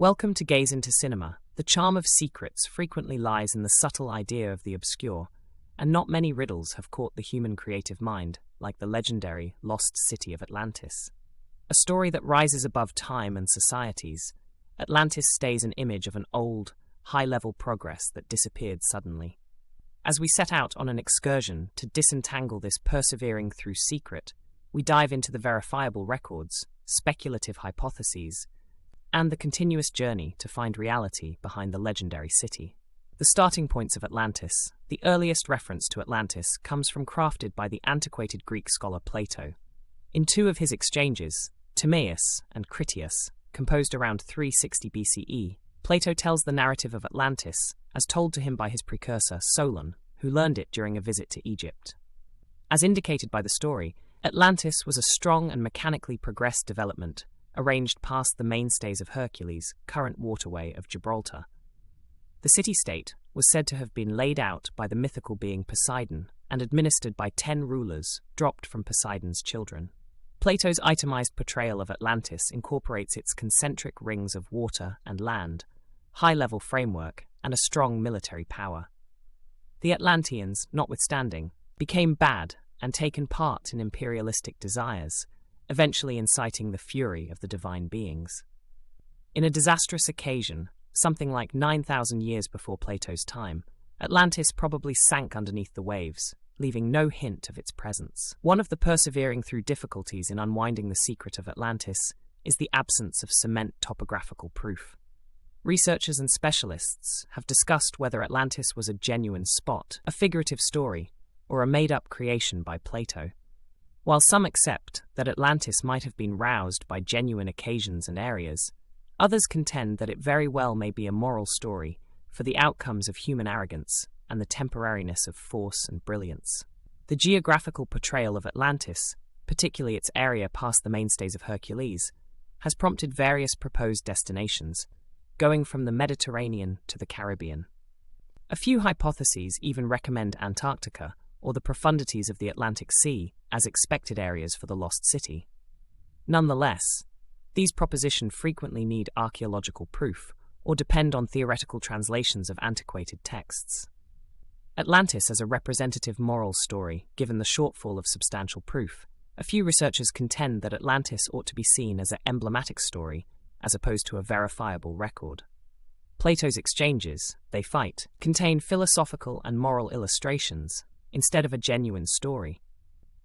Welcome to Gaze into Cinema. The charm of secrets frequently lies in the subtle idea of the obscure, and not many riddles have caught the human creative mind, like the legendary lost city of Atlantis. A story that rises above time and societies, Atlantis stays an image of an old, high-level progress that disappeared suddenly. As we set out on an excursion to disentangle this persevering through secret, we dive into the verifiable records, speculative hypotheses, and the continuous journey to find reality behind the legendary city. The starting points of Atlantis. The earliest reference to Atlantis comes from crafted by the antiquated Greek scholar Plato. In two of his exchanges, Timaeus and Critias, composed around 360 BCE, Plato tells the narrative of Atlantis as told to him by his precursor Solon, who learned it during a visit to Egypt. As indicated by the story, Atlantis was a strong and mechanically progressed development, arranged past the mainstays of Hercules, current waterway of Gibraltar. The city-state was said to have been laid out by the mythical being Poseidon and administered by 10 rulers dropped from Poseidon's children. Plato's itemized portrayal of Atlantis incorporates its concentric rings of water and land, high-level framework, and a strong military power. The Atlanteans, notwithstanding, became bad and taken part in imperialistic desires, eventually inciting the fury of the divine beings. In a disastrous occasion, something like 9,000 years before Plato's time, Atlantis probably sank underneath the waves, leaving no hint of its presence. One of the persevering through difficulties in unwinding the secret of Atlantis is the absence of cement topographical proof. Researchers and specialists have discussed whether Atlantis was a genuine spot, a figurative story, or a made-up creation by Plato. While some accept that Atlantis might have been roused by genuine occasions and areas, others contend that it very well may be a moral story for the outcomes of human arrogance and the temporariness of force and brilliance. The geographical portrayal of Atlantis, particularly its area past the mainstays of Hercules, has prompted various proposed destinations, going from the Mediterranean to the Caribbean. A few hypotheses even recommend Antarctica or the profundities of the Atlantic Sea as expected areas for the lost city. Nonetheless, these propositions frequently need archaeological proof or depend on theoretical translations of antiquated texts. Atlantis as a representative moral story, given the shortfall of substantial proof, a few researchers contend that Atlantis ought to be seen as an emblematic story as opposed to a verifiable record. Plato's exchanges, They Fight, contain philosophical and moral illustrations instead of a genuine story.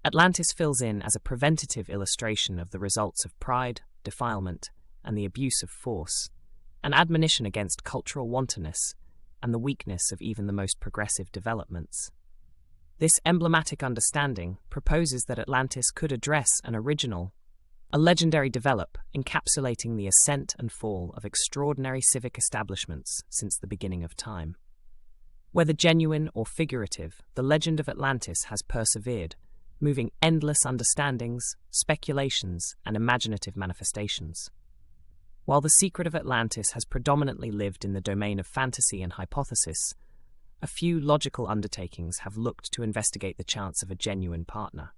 Atlantis fills in as a preventative illustration of the results of pride, defilement, and the abuse of force, an admonition against cultural wantonness and the weakness of even the most progressive developments. This emblematic understanding proposes that Atlantis could address an original, a legendary develop encapsulating the ascent and fall of extraordinary civic establishments since the beginning of time. Whether genuine or figurative, the legend of Atlantis has persevered, moving endless understandings, speculations, and imaginative manifestations. While the secret of Atlantis has predominantly lived in the domain of fantasy and hypothesis, a few logical undertakings have looked to investigate the chance of a genuine partner.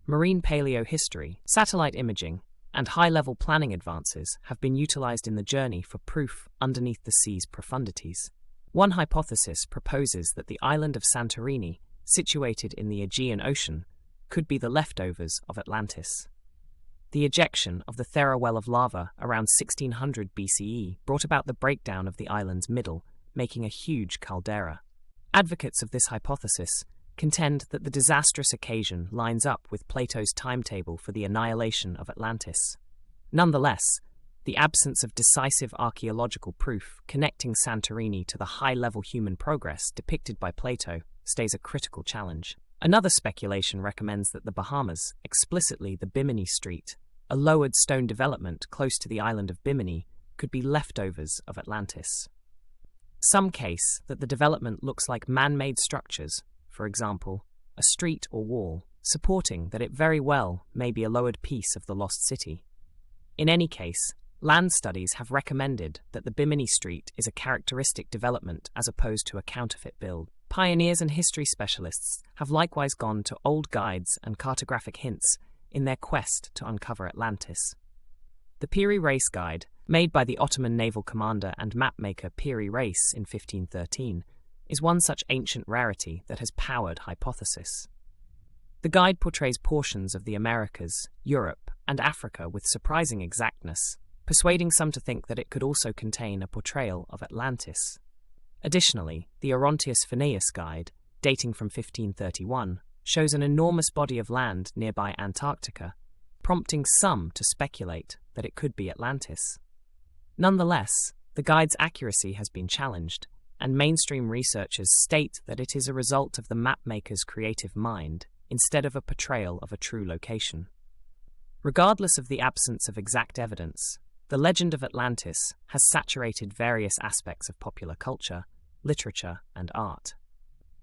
Marine paleohistory, satellite imaging, and high-level planning advances have been utilized in the journey for proof underneath the sea's profundities. One hypothesis proposes that the island of Santorini, situated in the Aegean Ocean, could be the leftovers of Atlantis. The ejection of the Thera well of lava around 1600 BCE brought about the breakdown of the island's middle, making a huge caldera. Advocates of this hypothesis contend that the disastrous occasion lines up with Plato's timetable for the annihilation of Atlantis. Nonetheless, the absence of decisive archaeological proof connecting Santorini to the high-level human progress depicted by Plato stays a critical challenge. Another speculation recommends that the Bahamas, explicitly the Bimini Street, a lowered stone development close to the island of Bimini, could be leftovers of Atlantis. Some case that the development looks like man-made structures, for example, a street or wall, supporting that it very well may be a lowered piece of the lost city. In any case, land studies have recommended that the Bimini Street is a characteristic development as opposed to a counterfeit build. Pioneers and history specialists have likewise gone to old guides and cartographic hints in their quest to uncover Atlantis. The Piri Race Guide, made by the Ottoman naval commander and mapmaker Piri Reis in 1513, is one such ancient rarity that has powered hypothesis. The guide portrays portions of the Americas, Europe, and Africa with surprising exactness, persuading some to think that it could also contain a portrayal of Atlantis. Additionally, the Orontius Phineas guide, dating from 1531, shows an enormous body of land nearby Antarctica, prompting some to speculate that it could be Atlantis. Nonetheless, the guide's accuracy has been challenged, and mainstream researchers state that it is a result of the mapmaker's creative mind instead of a portrayal of a true location. Regardless of the absence of exact evidence, the legend of Atlantis has saturated various aspects of popular culture, literature, and art.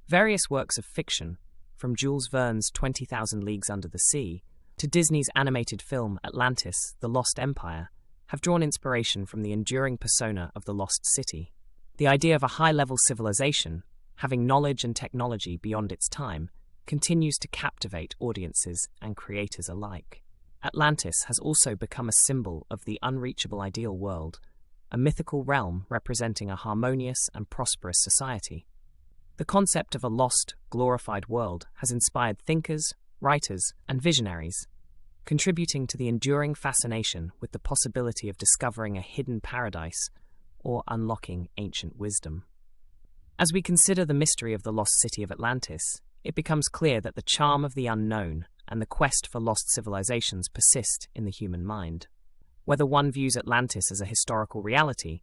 Various works of fiction, from Jules Verne's 20,000 Leagues Under the Sea to Disney's animated film Atlantis, The Lost Empire, have drawn inspiration from the enduring persona of the lost city. The idea of a high-level civilization, having knowledge and technology beyond its time, continues to captivate audiences and creators alike. Atlantis has also become a symbol of the unreachable ideal world, a mythical realm representing a harmonious and prosperous society. The concept of a lost, glorified world has inspired thinkers, writers, and visionaries, contributing to the enduring fascination with the possibility of discovering a hidden paradise or unlocking ancient wisdom. As we consider the mystery of the lost city of Atlantis, it becomes clear that the charm of the unknown and the quest for lost civilizations persist in the human mind. Whether one views Atlantis as a historical reality,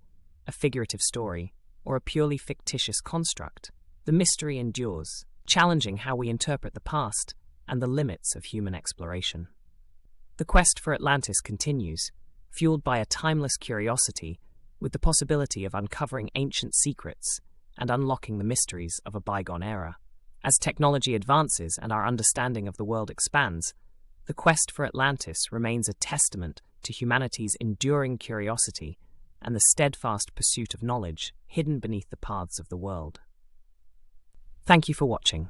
a figurative story, or a purely fictitious construct, the mystery endures, challenging how we interpret the past and the limits of human exploration. The quest for Atlantis continues, fueled by a timeless curiosity, with the possibility of uncovering ancient secrets and unlocking the mysteries of a bygone era. As technology advances and our understanding of the world expands, the quest for Atlantis remains a testament to humanity's enduring curiosity and the steadfast pursuit of knowledge hidden beneath the paths of the world. Thank you for watching.